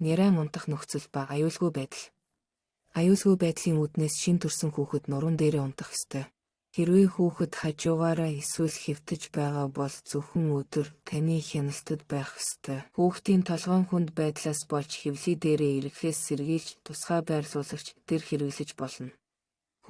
нярай мунтах нөхцөл ба аюулгүй байдал. Аюулгүй байдлын үүднээс шин төрсөн хүүхэд нуруунд дээрээ унтах ёстой. Хэрвээ хүүхэд хажуугаараа эсвэл хэвтэж байгаа бол зөвхөн өдөр таны хяналтад байх ёстой. Хүүхдийн толгойн хүнд байдлаас болж хэвлий дээрээ ирэхээс сэргийлж тусгай байр суулагч дээр хэрэглэж болно.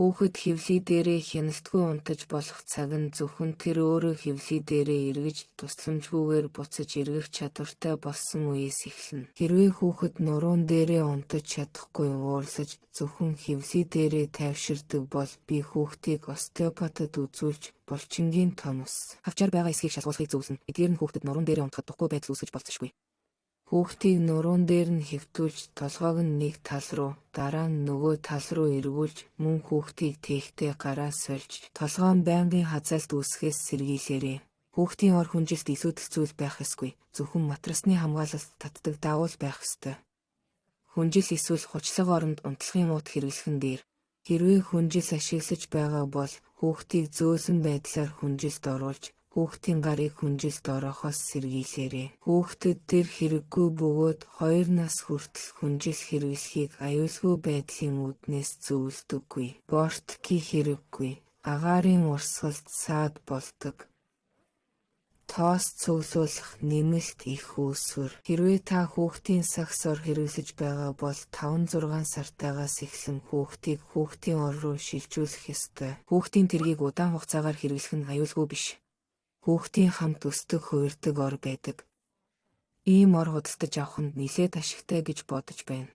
Хүүхэд хэвлий дээрээ хяналтгүй унтаж болох цаг нь зөвхөн тэр өөрөө хэвлий дээрээ эргэж тусламжгүйгээр буцаж эргэх чадвартай болсон үеэс эхэлнэ. Хэрвээ хүүхэд нуруун дээрээ унтаж чадахгүй уурлаж зөвхөн хэвлий дээрээ тайвширдаг бол би хүүхдийг остеопатад үзүүлж булчингийн томс авчаар байгаа эсхийг шалгуулахыг зөвлөнө. Эдгээр нь хүүхдэд нуруун дээрээ унтахад духгүй байдал үүсгэж болцсошгүй. Хүүхдийг нуруун дээр нь хэвтүүлж толгойг нь нэг тал руу, дараа нь нөгөө тал руу эргүүлж мөн хүүхдийг тээгтээ гараа сольж толгой нь байнгын хазаалт үүсгэхээс сэргийлээрэй. Хүүхдийн ор хүнжилт илүүдэл зүйл байх ёсгүй. Зөвхөн матрасны хамгаалалт татдаг даавал байх ёстой. Хүнжил эсвэл хучлаг оронд унтлагын мууд хэрэглэх нь дээр. Хэрвээ хүнжил ашиглаж байгаа бол хүүхдийг зөөлөн байдлаар хүнжилд оруулж хүүхдийн гарыг хүнжилд ороохоос сэргийлээрэй. Хүүхдэд тэр хэрэггүй бөгөөд 2 нас хүртэл хүнжил хэрэглэхийг аюулгүй байдлын үүднээс зөвлөдөггүй. Бортки хэрэггүй. Агаарын урсгалд саад болдог. Тоос цуглуулах нэмэлт их үүсвэр. Хэрвээ та хүүхдийн сагс ор хэрэглэж байгаа бол 5-6 сартаагаас эхлэн хүүхдийн ор руу шилжүүлэх ёстой. Хүүхдийн тэргийг удаан хугацаагаар хэрэглэх нь аюулгүй биш. Хүүхдийн хамт өсдөг хуурдаг ор байдаг. Ийм ор худалдаж авах нь нэлээд ашигтай гэж бодож байна.